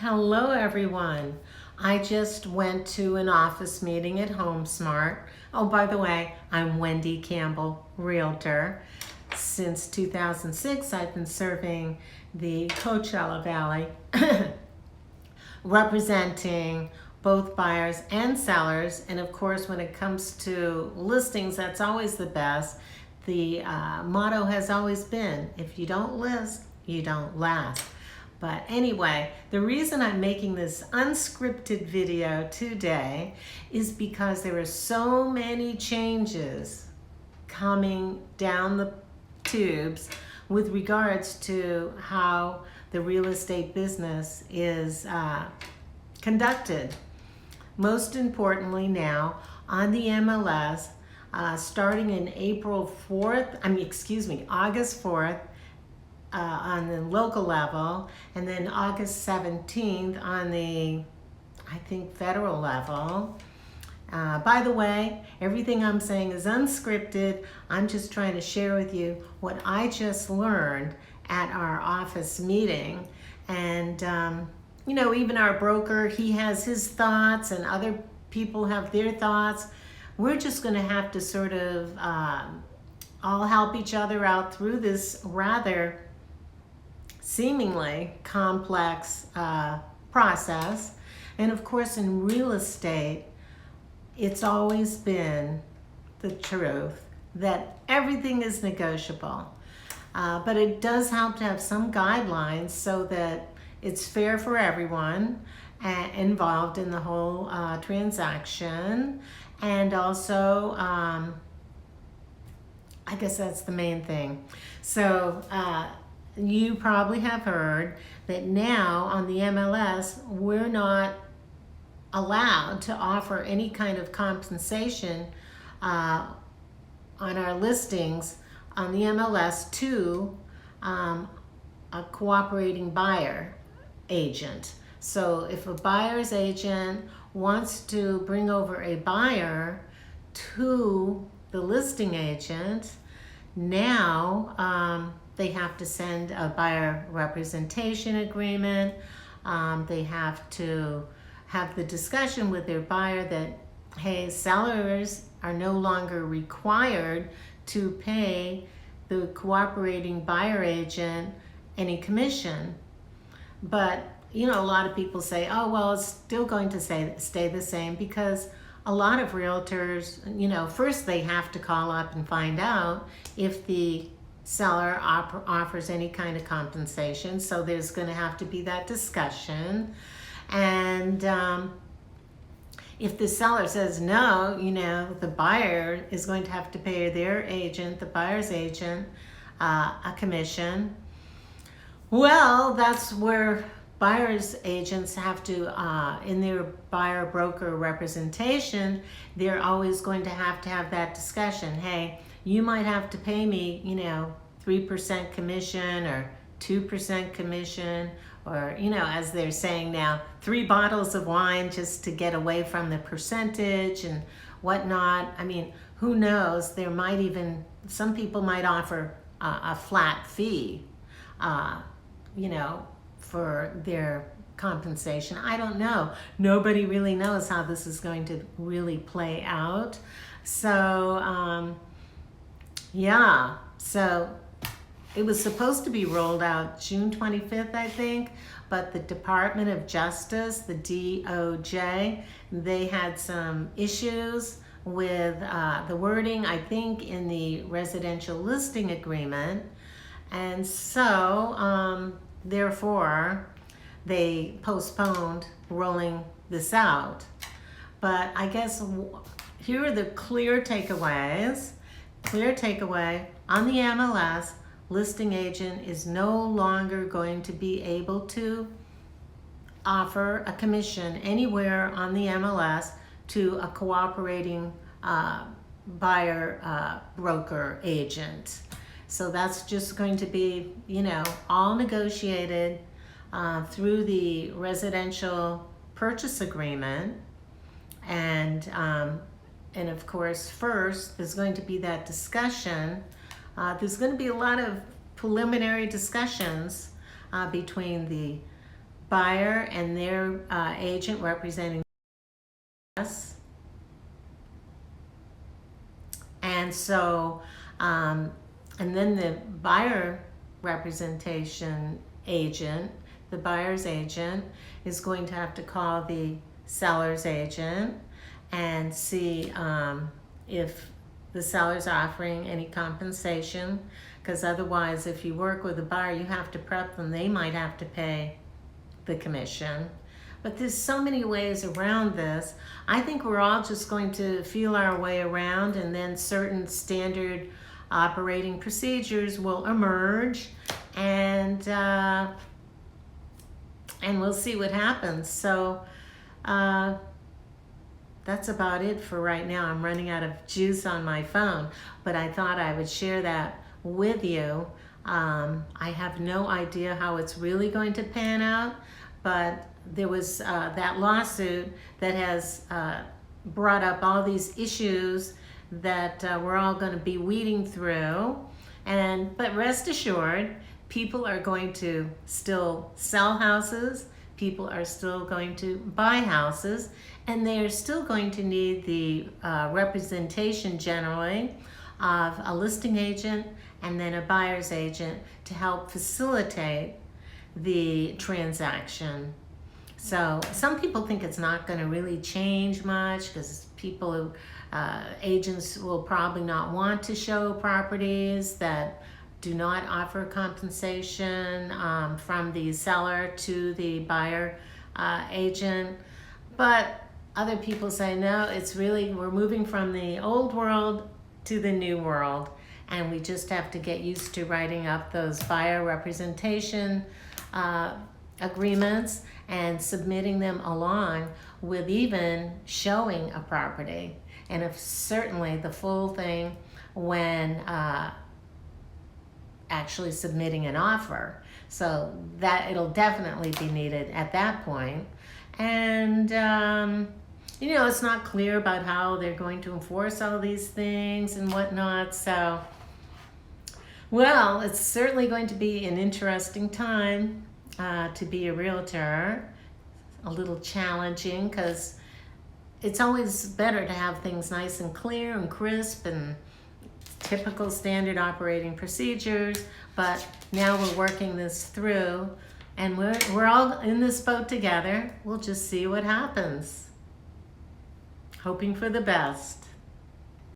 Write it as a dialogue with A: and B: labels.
A: Hello everyone. I just went to an office meeting at HomeSmart. Oh, by the way, I'm Wendy Campbell, Realtor. Since 2006, I've been serving the Coachella Valley, representing both buyers and sellers. And of course, when it comes to listings, that's always the best. The motto has always been, if you don't list, you don't last. But anyway, the reason I'm making this unscripted video today is because there are so many changes coming down the tubes with regards to how the real estate business is conducted. Most importantly now, on the MLS, starting in August 4th, on the local level, and then August 17th on the, I think, federal level. By the way, everything I'm saying is unscripted. I'm just trying to share with you what I just learned at our office meeting. And, even our broker, he has his thoughts and other people have their thoughts. We're just going to have to sort of all help each other out through this rather seemingly complex process. And of course, in real estate, it's always been the truth that everything is negotiable. But it does help to have some guidelines so that it's fair for everyone involved in the whole transaction. And also, I guess that's the main thing. So, you probably have heard that now on the MLS, we're not allowed to offer any kind of compensation on our listings on the MLS to a cooperating buyer agent. So if a buyer's agent wants to bring over a buyer to the listing agent, now they have to send a buyer representation agreement. They have to have the discussion with their buyer that, hey, sellers are no longer required to pay the cooperating buyer agent any commission. But, a lot of people say, oh, well, it's still going to stay the same, because a lot of realtors, first they have to call up and find out if the seller offers any kind of compensation. So there's going to have to be that discussion. And if the seller says no, the buyer is going to have to pay their agent, the buyer's agent, a commission. Well, that's where buyer's agents have to, in their buyer broker representation, they're always going to have that discussion. Hey, you might have to pay me, 3% commission or 2% commission, or, as they're saying now, 3 bottles of wine just to get away from the percentage and whatnot. I mean, who knows? There might even, some people might offer a flat fee, for their compensation. I don't know. Nobody really knows how this is going to really play out. So, yeah, so it was supposed to be rolled out June 25th, I think, but the Department of Justice, the DOJ, they had some issues with the wording, I think, in the residential listing agreement. And so, therefore, they postponed rolling this out. But I guess here are the clear takeaways. Clear takeaway, on the MLS, listing agent is no longer going to be able to offer a commission anywhere on the MLS to a cooperating buyer broker agent. So that's just going to be, all negotiated through the residential purchase agreement. And of course, first, there's going to be that discussion. There's going to be a lot of preliminary discussions between the buyer and their agent representing us. And so, and then the buyer representation agent, the buyer's agent, is going to have to call the seller's agent and see if the seller's offering any compensation, because otherwise, if you work with a buyer, you have to prep them. They might have to pay the commission. But there's so many ways around this. I think we're all just going to feel our way around, and then certain standard operating procedures will emerge, and we'll see what happens. So that's about it for right now. I'm running out of juice on my phone, but I thought I would share that with you. I have no idea how it's really going to pan out, but there was that lawsuit that has brought up all these issues that we're all going to be weeding through. But rest assured, people are going to still sell houses, people are still going to buy houses, and they are still going to need the representation generally of a listing agent and then a buyer's agent to help facilitate the transaction. So some people think it's not going to really change much because agents will probably not want to show properties that do not offer compensation from the seller to the buyer agent. But other people say, no, we're moving from the old world to the new world, and we just have to get used to writing up those buyer representation agreements and submitting them along with even showing a property. And if certainly the full thing when actually submitting an offer. So that it'll definitely be needed at that point. And it's not clear about how they're going to enforce all these things and whatnot. So, well, it's certainly going to be an interesting time to be a realtor. A little challenging because it's always better to have things nice and clear and crisp and typical standard operating procedures. But now we're working this through, and we're all in this boat together. We'll just see what happens. Hoping for the best.